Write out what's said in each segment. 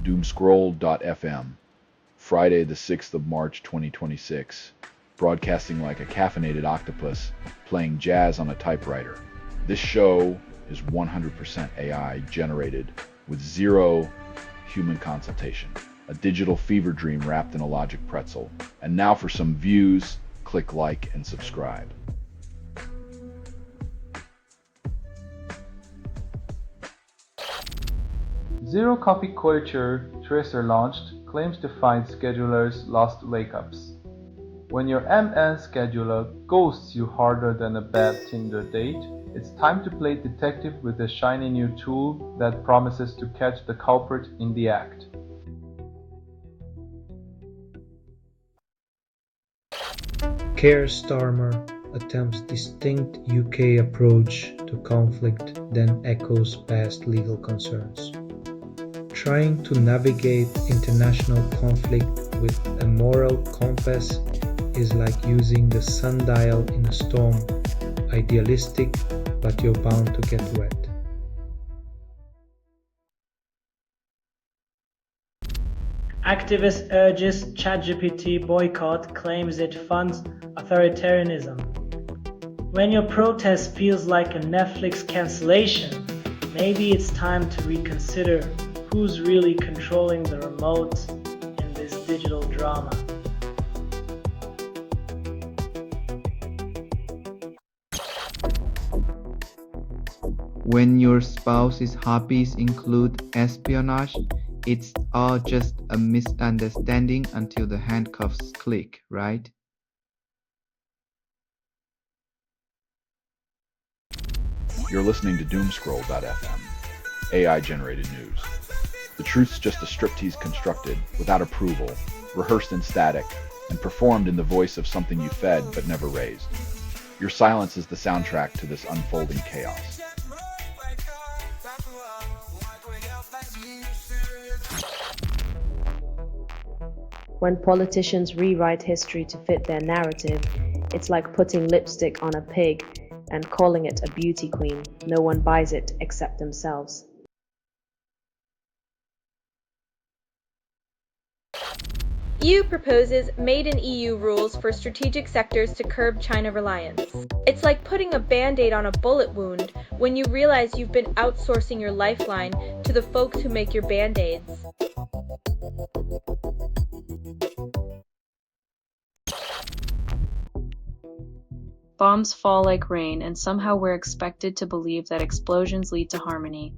Doomscroll.fm, Friday the 6th of March 2026, broadcasting like a caffeinated octopus playing jazz on a typewriter. This show is 100% AI generated with zero human consultation. A digital fever dream wrapped in a logic pretzel. And now for some views, click like and subscribe. Zero-copy culture Tracer launched claims to find schedulers' lost wake-ups. When your MN scheduler ghosts you harder than a bad Tinder date, it's time to play detective with a shiny new tool that promises to catch the culprit in the act. Keir Starmer attempts distinct UK approach to conflict, then echoes past legal concerns. Trying to navigate international conflict with a moral compass is like using the sundial in a storm. Idealistic, but you're bound to get wet. Activist urges ChatGPT boycott, claims it funds authoritarianism. When your protest feels like a Netflix cancellation, maybe it's time to reconsider who's really controlling the remote in this digital drama. When your spouse's hobbies include espionage, it's all just a misunderstanding until the handcuffs click, right? You're listening to Doomscroll.fm, AI-generated news. The truth's just a striptease constructed, without approval, rehearsed in static, and performed in the voice of something you fed but never raised. Your silence is the soundtrack to this unfolding chaos. When politicians rewrite history to fit their narrative, it's like putting lipstick on a pig and calling it a beauty queen. No one buys it except themselves. EU proposes Made in EU rules for strategic sectors to curb China reliance. It's like putting a band-aid on a bullet wound when you realize you've been outsourcing your lifeline to the folks who make your band-aids. Bombs fall like rain, and somehow we're expected to believe that explosions lead to harmony,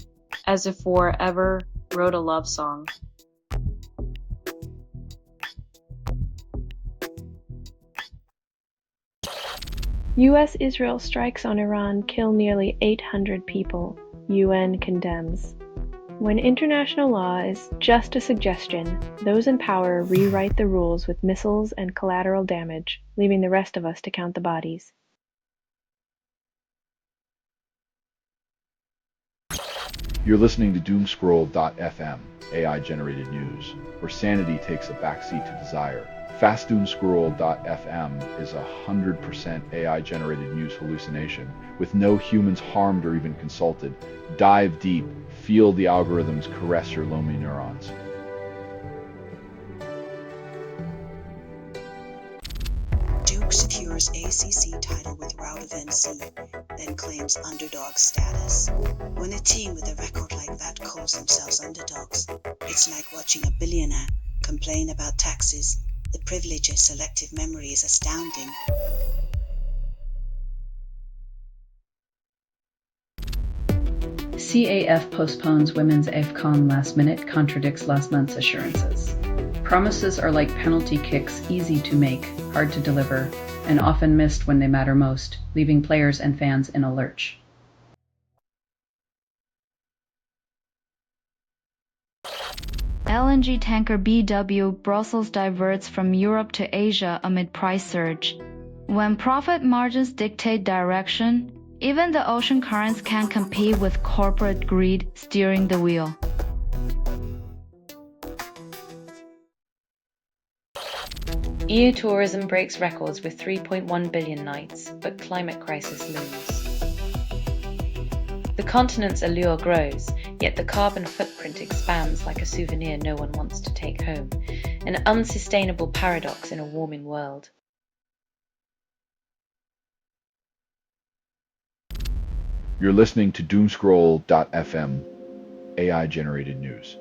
as if war ever wrote a love song. US-Israel strikes on Iran kill nearly 800 people. UN condemns. When international law is just a suggestion, those in power rewrite the rules with missiles and collateral damage, leaving the rest of us to count the bodies. You're listening to Doomscroll.fm, AI-generated news, where sanity takes a backseat to desire. Fast Doomscroll.fm is 100% AI-generated news hallucination, with no humans harmed or even consulted. Dive deep, feel the algorithms caress your lonely neurons. Duke secures ACC title with rout of NC, then claims underdog status. When a team with a record like that calls themselves underdogs, it's like watching a billionaire complain about taxes. The privilege of selective memory is astounding. CAF postpones women's AFCON last minute, contradicts last month's assurances. Promises are like penalty kicks, easy to make, hard to deliver, and often missed when they matter most, leaving players and fans in a lurch. LNG tanker BW Brussels diverts from Europe to Asia amid price surge. When profit margins dictate direction, even the ocean currents can compete with corporate greed steering the wheel. EU tourism breaks records with 3.1 billion nights, but climate crisis looms. The continent's allure grows, yet the carbon footprint expands like a souvenir no one wants to take home, an unsustainable paradox in a warming world. You're listening to Doomscroll.fm, AI-generated news,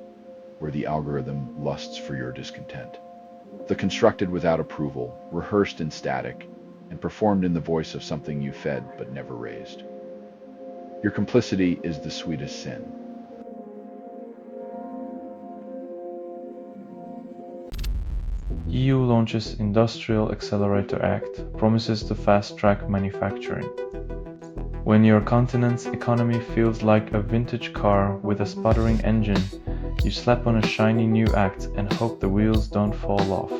where the algorithm lusts for your discontent. The constructed without approval, rehearsed in static, and performed in the voice of something you fed but never raised. Your complicity is the sweetest sin. EU launches Industrial Accelerator Act, promises to fast-track manufacturing. When your continent's economy feels like a vintage car with a sputtering engine, you slap on a shiny new act and hope the wheels don't fall off.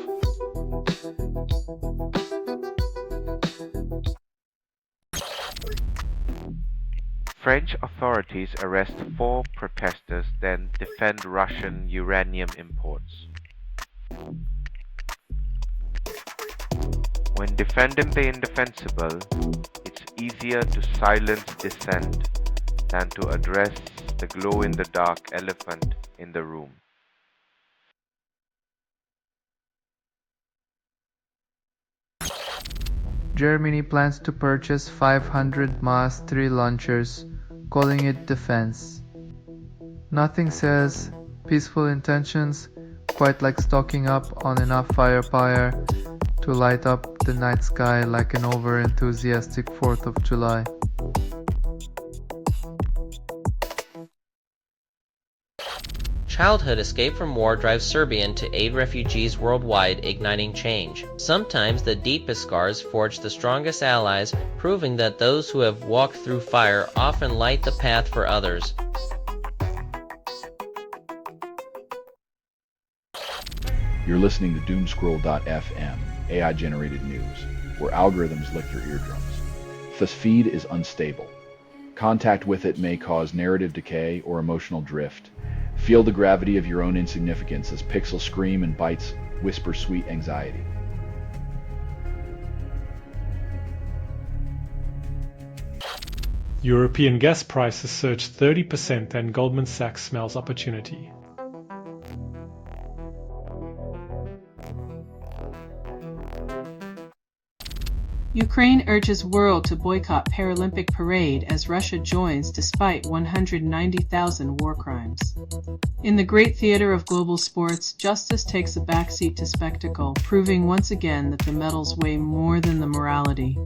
French authorities arrest 4 protesters, then defend Russian uranium imports. When defending the indefensible, it's easier to silence dissent than to address the glow-in-the-dark elephant in the room. Germany plans to purchase 500 Mars 3 launchers, calling it defense. Nothing says peaceful intentions quite like stocking up on enough firepower to light up the night sky like an over-enthusiastic 4th of July. Childhood escape from war drives Serbian to aid refugees worldwide, igniting change. Sometimes the deepest scars forge the strongest allies, proving that those who have walked through fire often light the path for others. You're listening to Doomscroll.fm, AI-generated news, where algorithms lick your eardrums. This feed is unstable. Contact with it may cause narrative decay or emotional drift. Feel the gravity of your own insignificance as pixels scream and bytes whisper sweet anxiety. European gas prices surged 30% and Goldman Sachs smells opportunity. Ukraine urges world to boycott Paralympic parade as Russia joins despite 190,000 war crimes. In the great theater of global sports, justice takes a backseat to spectacle, proving once again that the medals weigh more than the morality.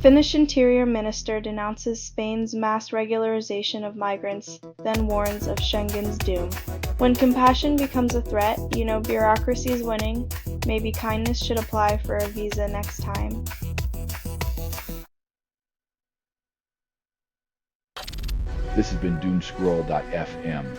Finnish Interior Minister denounces Spain's mass regularization of migrants, then warns of Schengen's doom. When compassion becomes a threat, you know bureaucracy is winning. Maybe kindness should apply for a visa next time. This has been Doomscroll.fm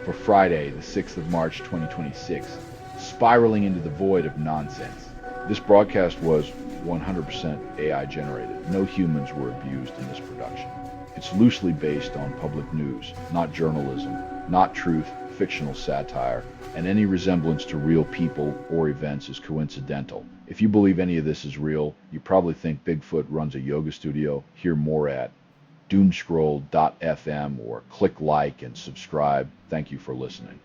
for Friday, the 6th of March, 2026, spiraling into the void of nonsense. This broadcast was 100% AI generated. No humans were abused in this production. It's loosely based on public news, not journalism, not truth, fictional satire, and any resemblance to real people or events is coincidental. If you believe any of this is real, you probably think Bigfoot runs a yoga studio. Hear more at Doomscroll.fm or click like and subscribe. Thank you for listening.